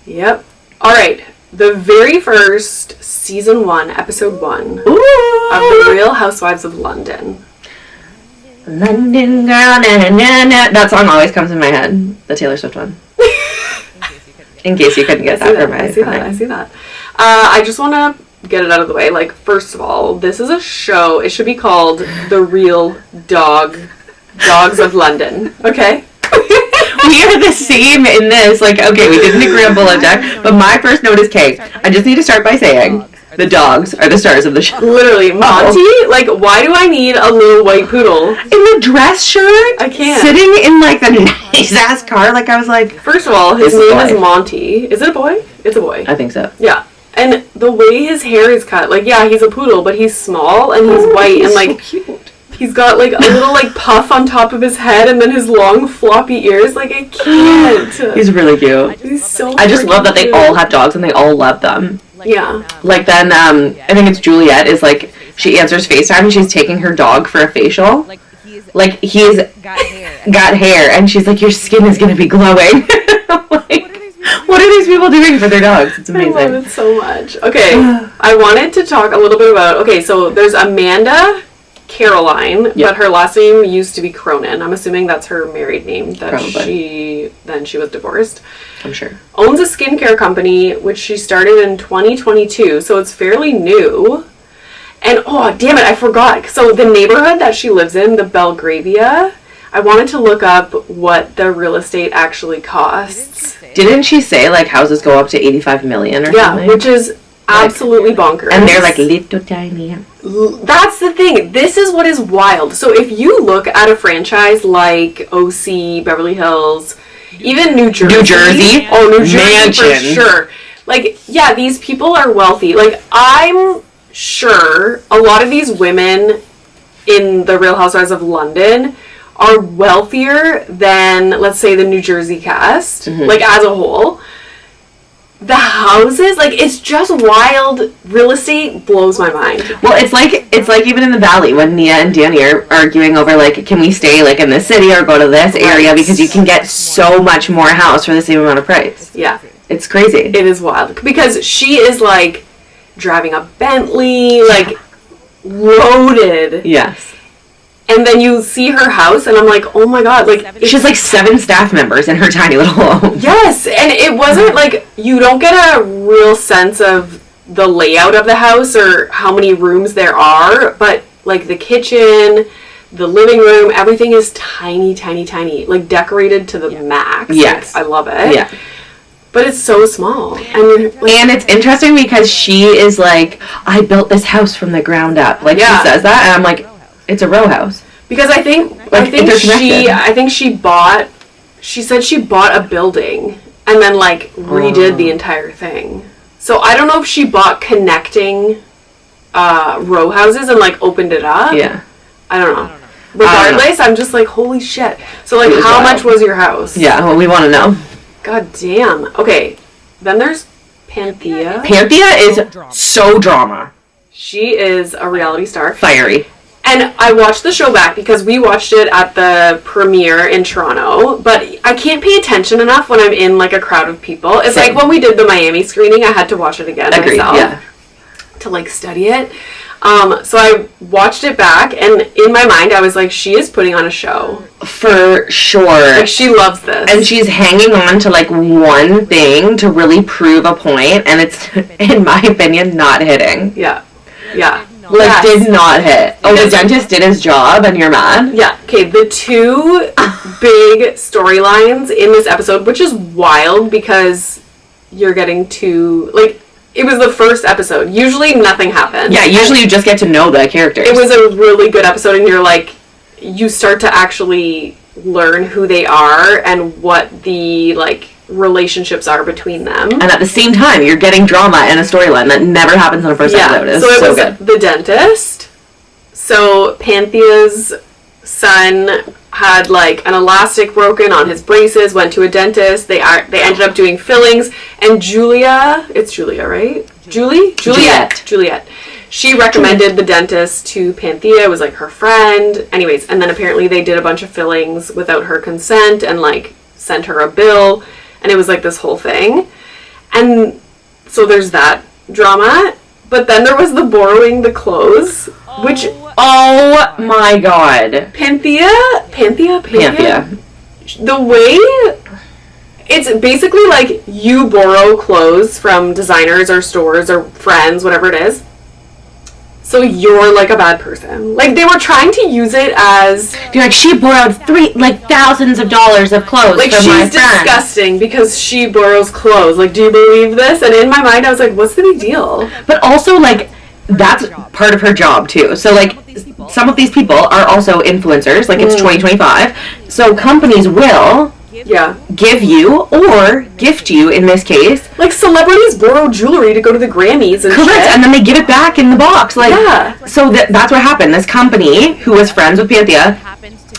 Yep. All right. The very first season 1, episode 1 of The Real Housewives of London. London girl, na na na. That song always comes in my head. The Taylor Swift one. In case you couldn't get that from my I see that. I just want to get it out of the way. Like, first of all, this is a show. It should be called The Real Dogs of London. Okay? We are the same in this. Like, okay, we didn't agree on bullet deck, but my first note is Kate. I just need to start by saying the dogs are the stars of the show. Literally, Monty. Like, why do I need a little white poodle in the dress shirt? I can't. Sitting in like the nice ass car. Like, I was like, first of all, his name is Monty. Is it a boy? It's a boy. I think so. Yeah. And the way his hair is cut, like, yeah, he's a poodle, but he's small and he's white and like so cute. He's got like a little like puff on top of his head and then his long floppy ears. Like, I can't. He's really cute. He's so I just love that they all have dogs and they all love them. Yeah. Like then, I think it's Juliet is like, she answers FaceTime and she's taking her dog for a facial. Like he's got hair and she's like, your skin is going to be glowing. Like, what are these people doing for their dogs? It's amazing. I love it so much. Okay, I wanted to talk a little bit about, okay, so there's Amanda Caroline, but her last name used to be Cronin. I'm assuming that's her married name that she was divorced. I'm sure. Owns a skincare company, which she started in 2022, so it's fairly new. And, oh, damn it, I forgot. So the neighborhood that she lives in, the Belgravia, I wanted to look up what the real estate actually costs. Didn't she say, like, houses go up to 85 million or something? Yeah, which is absolutely bonkers. And they're, like, little tiny. That's the thing. This is what is wild. So if you look at a franchise like OC, Beverly Hills, even New Jersey. Oh, New Jersey Mansion. For sure. Like, yeah, these people are wealthy. Like, I'm sure a lot of these women in the Real Housewives of London are wealthier than, let's say, the New Jersey cast, like, as a whole. The houses, like, it's just wild. Real estate blows my mind. Well, it's like even in the Valley when Nia and Danny are arguing over, like, can we stay, like, in this city or go to this area because you can get so much more house for the same amount of price. Yeah. It's crazy. It is wild. Because she is, like, driving a Bentley, like, loaded. Yes. And then you see her house, and I'm like, oh my god, like... She has, like, 7 staff members in her tiny little home. Yes, and it wasn't, like, you don't get a real sense of the layout of the house or how many rooms there are, but, like, the kitchen, the living room, everything is tiny, tiny, tiny. Like, decorated to the max. Yes. Like, I love it. Yeah. But it's so small. And it's interesting because she is like, I built this house from the ground up. Like, she says that, and I'm like... It's a row house. Because I think she said she bought a building and then, like, redid the entire thing. So I don't know if she bought connecting row houses and, like, opened it up. Yeah. I don't know. Regardless, I'm just like, holy shit. So, like, how much was your house? Yeah, well, we want to know. God damn. Okay. Then there's Pantoja. Pantoja is so drama. She is a reality star. Fiery. And I watched the show back because we watched it at the premiere in Toronto, but I can't pay attention enough when I'm in, like, a crowd of people. It's like when we did the Miami screening, I had to watch it again myself to, like, study it. So I watched it back, and in my mind, I was like, she is putting on a show. For sure. Like, she loves this. And she's hanging on to, like, one thing to really prove a point, and it's, in my opinion, not hitting. Yeah. Yeah. Like, did not hit. Oh, the dentist did his job and you're mad? Yeah. Okay, the two big storylines in this episode, which is wild because you're getting to, like, it was the first episode. Usually nothing happens. Yeah, usually you just get to know the characters. It was a really good episode and you're like, you start to actually learn who they are and what the, like, relationships are between them. And at the same time, you're getting drama and a storyline that never happens on a first episode. So it was good. The dentist. So Pantoja's son had, like, an elastic broken on his braces, went to a dentist. They ended up doing fillings. And it's Julia, right? Juliet. She recommended the dentist to Pantoja. It was, like, her friend. Anyways, and then apparently they did a bunch of fillings without her consent and, like, sent her a bill. And it was, like, this whole thing. And so there's that drama. But then there was the borrowing the clothes, which... Oh my god. Panthea. The way... It's basically like you borrow clothes from designers or stores or friends, whatever it is. So you're like a bad person. Like they were trying to use it as... You're like, she borrowed thousands of dollars of clothes like from my friend. She's disgusting because she borrows clothes. Like, do you believe this? And in my mind I was like, what's the big deal? But also like, that's part of her job too. So like, some of these people are also influencers. Like it's 2025. So companies will... give you or gift you in this case. Like celebrities borrow jewelry to go to the Grammys and correct, shit. and then they give it back in the box. Like so that's what happened. This company who was friends with Panthea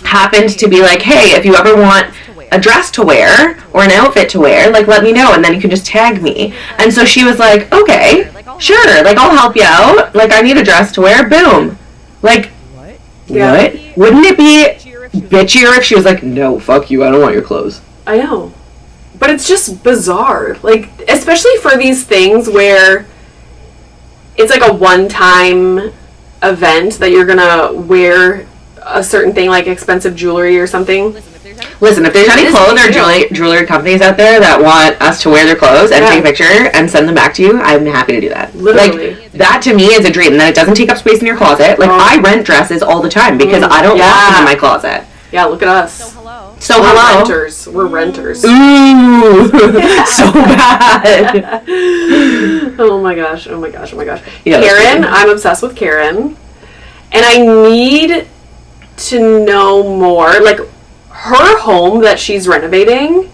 happened to be like, hey, if you ever want a dress to wear or an outfit to wear, like let me know and then you can just tag me. And so she was like, okay, sure, like I'll help you out. Like I need a dress to wear, boom. Like what? Wouldn't it be bitchier if she was like, no, fuck you, I don't want your clothes. I know. But it's just bizarre. Like, especially for these things where it's like a one-time event that you're gonna wear a certain thing, like expensive jewelry or something. Listen, if there's any clothes or jewelry companies out there that want us to wear their clothes and take a picture and send them back to you, I'm happy to do that. Literally. Like, that to me is a dream. That it doesn't take up space in your closet. Like, I rent dresses all the time because I don't want them in my closet. Yeah, look at us. We're renters. We're renters. Ooh, so bad. Oh my gosh. Yeah, Karen, I'm obsessed with Karen. And I need to know more. Like, her home that she's renovating.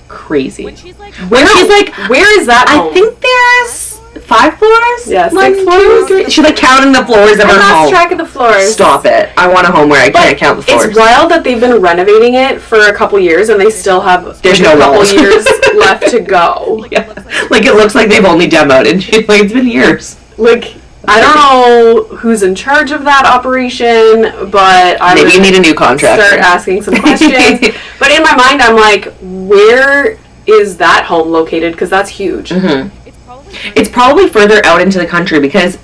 Crazy. When she's like, where is that home? I think there's 5 floors? Yeah, 6 floors. She's like counting the floors of her home. I lost track of the floors. Stop it. I want a home where I can't count the floors. It's wild that they've been renovating it for a couple years and they still have there's a couple years left to go. Yeah. Like it looks like they've only demoed and she's like, it's been years. Like, I don't know who's in charge of that operation, but maybe you need a new contractor. Start asking some questions. But in my mind, I'm like, where is that home located? Because that's huge. Mm-hmm. It's probably further out into the country because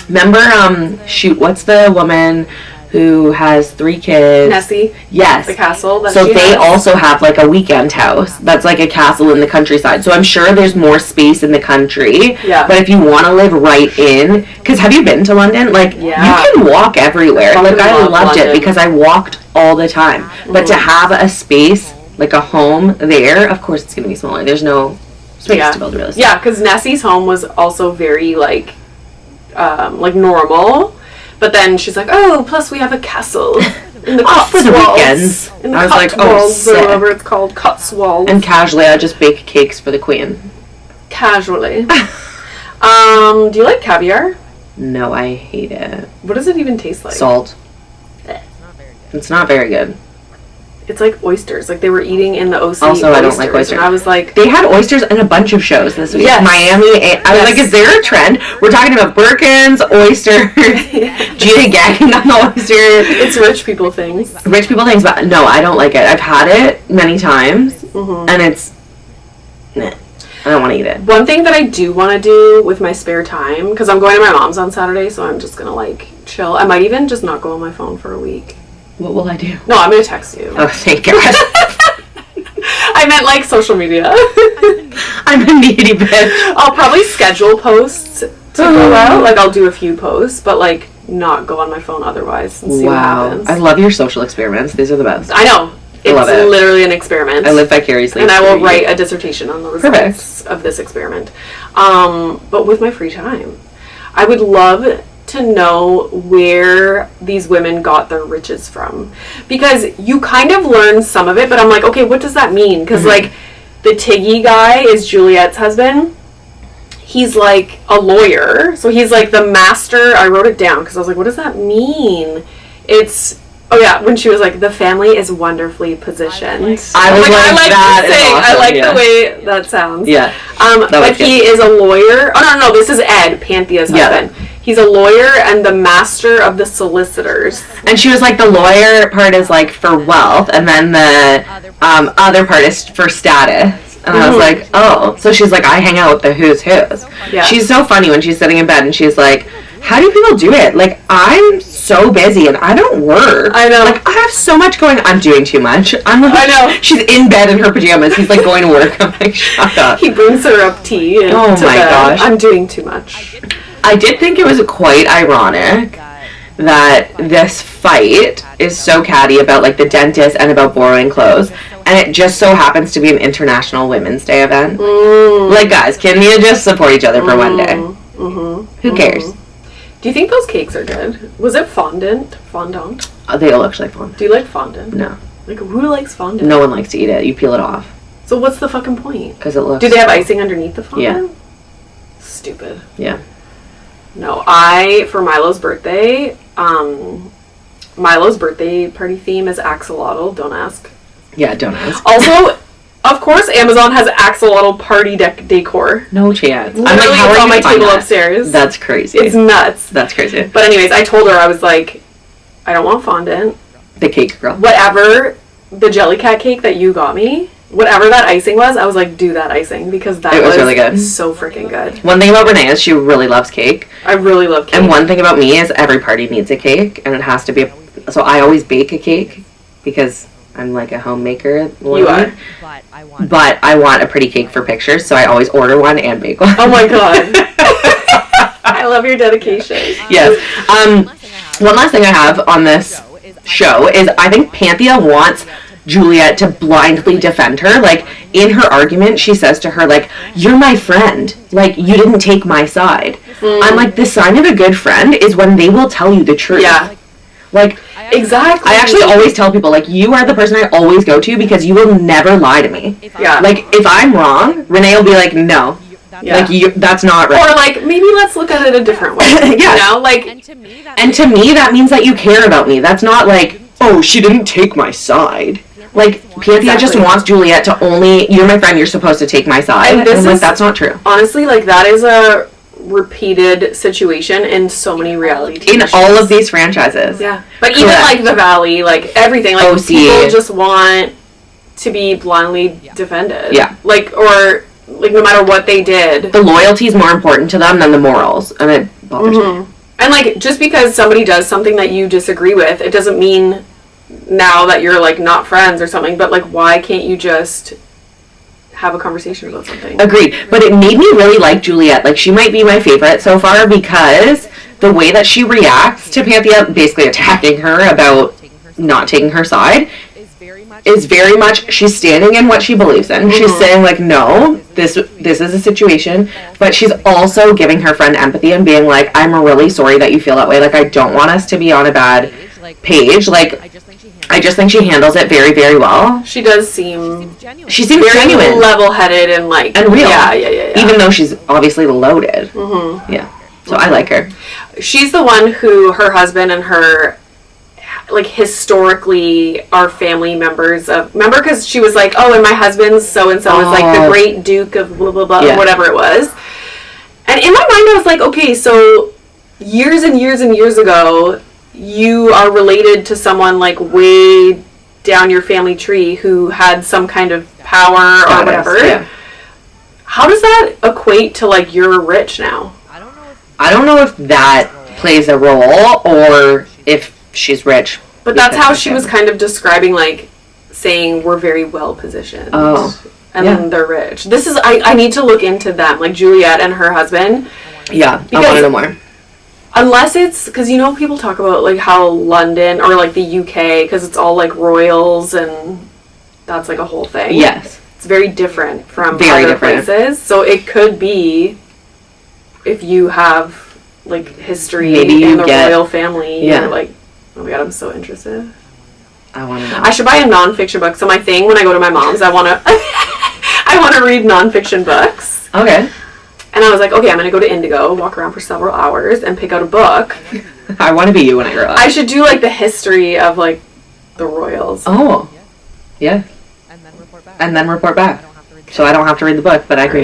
remember, shoot, what's the woman who has 3 kids? Nessie. Yes. The castle. So they also have like a weekend house that's like a castle in the countryside. So I'm sure there's more space in the country. Yeah. But if you want to live right in, because have you been to London? Like you can walk everywhere. Like I loved it because I walked all the time. Mm-hmm. But to have a space, like a home there, of course it's going to be smaller. There's no space to build real estate. Yeah, because Nessie's home was also very like normal. But then she's like, oh, plus we have a castle in the Cotswolds. For the weekends. In the I was like, oh, sick. Or whatever it's called, Cotswolds. And casually, I just bake cakes for the queen. Casually. Do you like caviar? No, I hate it. What does it even taste like? Salt. It's not very good. It's like oysters. Like they were eating in the OC. Also, I don't like oysters. And I was like, they had oysters in a bunch of shows this week. Yes. Miami. I was like, is there a trend? We're talking about Birkins, oysters, Gina gagging on the oyster. It's rich people things. Rich people things, but no, I don't like it. I've had it many times, and it's. I don't want to eat it. One thing that I do want to do with my spare time, because I'm going to my mom's on Saturday, so I'm just gonna like chill. I might even just not go on my phone for a week. What will I do? No, I'm going to text you. Oh, thank God. I meant like social media. I'm a needy bitch. I'll probably schedule posts to go out. Like I'll do a few posts, but like not go on my phone otherwise and see what happens. I love your social experiments. These are the best. I know. It's literally an experiment. I live vicariously. And I will write a dissertation on the results of this experiment. But with my free time, I would love to know where these women got their riches from, because you kind of learn some of it, but I'm like, okay, what does that mean? Because like the Tiggy guy is Juliet's husband. He's like a lawyer, so he's like the master. I wrote it down because I was like, what does that mean? It's when she was like, the family is wonderfully positioned. I like the way that sounds. Yeah. But he is a lawyer. Oh no, this is Ed, Panthea's husband. He's a lawyer and the master of the solicitors. And she was like, the lawyer part is like for wealth, and then the other part is for status. And I was like, oh. So she's like, I hang out with the who's who's. Yeah. She's so funny when she's sitting in bed and she's like, how do people do it? Like, I'm so busy and I don't work. I know. Like, I have so much going on. I'm doing too much. I'm like, I know. She's in bed in her pajamas. He's like going to work. I'm like, shut up. He brings her up tea. And oh my gosh. I'm doing too much. I did think it was quite ironic that this fight is so catty about like the dentist and about borrowing clothes, and it just so happens to be an International Women's Day event. Like, guys, can you just support each other for one day? Who cares? Do you think those cakes are good? Was it fondant? Fondant? They all look like fondant. Do you like fondant? No. Like, who likes fondant? No one likes to eat it. You peel it off. So what's the fucking point? Because it looks... Do they have icing underneath the fondant? Yeah. Stupid. Yeah. No, for Milo's birthday, Milo's birthday party theme is axolotl. Don't ask. Yeah, don't ask. Also, of course, Amazon has axolotl party decor. No chance. Literally, I'm like, how it's on my table upstairs. That's crazy. It's nuts. That's crazy. But anyways, I told her, I was like, I don't want fondant. The cake girl. Whatever, the Jellycat cake that you got me, whatever that icing was, I was like, do that icing, because that was really good. So freaking good. One thing about Renee is she really loves cake. I really love cake. And one thing about me is every party needs a cake, and it has to be so I always bake a cake because I'm like a homemaker. You are. But I want a pretty cake for pictures, so I always order one and bake one. Oh my god. I love your dedication. Yes. One last thing I have on this show is I think Pantoja wants Juliet to blindly defend her. Like, in her argument, she says to her, like, you're my friend. Like, you didn't take my side. I'm like, the sign of a good friend is when they will tell you the truth. Yeah. Like, exactly. I actually always tell people, like, you are the person I always go to because you will never lie to me. Yeah. Like, if I'm wrong, Renee will be like, no. Yeah. Like, that's not right. Or, like, maybe let's look at it a different way. Yeah. You know? Like, and to me, that means that you care about me. That's not like, oh, she didn't take my side. Like, Pantoja just wants Juliet to only, you're my friend, you're supposed to take my side. And I'm like, that's not true. Honestly, like, that is a repeated situation in so many reality TV shows. All of these franchises. Yeah. But even, like, The Valley, like, everything. Like, OC. People just want to be blindly defended. Yeah. Like, or, like, no matter what they did. The loyalty is more important to them than the morals. And it bothers me. And, like, just because somebody does something that you disagree with, it doesn't mean now that you're, like, not friends or something. But, like, why can't you just have a conversation about something? Agreed. But it made me really like Juliet. Like, she might be my favorite so far because the way that she reacts to Pantoja basically attacking her about not taking her side is very much, she's standing in what she believes in. She's saying, like, no, this is a situation, but she's also giving her friend empathy and being like, I'm really sorry that you feel that way. Like, I don't want us to be on a bad page. Like, I just think she handles it very, very well. She does seem... She seems very genuine. Level-headed and, like... And real. Yeah. Even though she's obviously loaded. Yeah. So I like her. She's the one who her husband and her, like, historically are family members of... Remember? Because she was like, oh, and my husband's so-and-so was, like, the great duke of blah, blah, blah, whatever it was. And in my mind, I was like, okay, so years and years and years ago, you are related to someone, like, way down your family tree who had some kind of power or whatever. Yeah. How does that equate to, like, you're rich now? I don't know if that plays a role or if she's rich. But that's how she was kind of describing, like, saying we're very well positioned. Oh. And then they're rich. This is, I need to look into them, like Juliet and her husband. Yeah, I want to know more. Unless it's, because, you know, people talk about, like, how London, or, like, the UK, because it's all, like, royals, and that's, like, a whole thing. Yes. It's very different from other places. So it could be, if you have, like, history in the royal family, you're like, oh my god, I'm so interested. I want to know. I should buy a nonfiction book. So my thing, when I go to my mom's, I want to I want to read nonfiction books. Okay. And I was like, okay, I'm going to go to Indigo, walk around for several hours, and pick out a book. I want to be you when I grow up. I should do, like, the history of, like, the royals. Oh. Yeah. And then report back. So I don't have to read the book, but I can get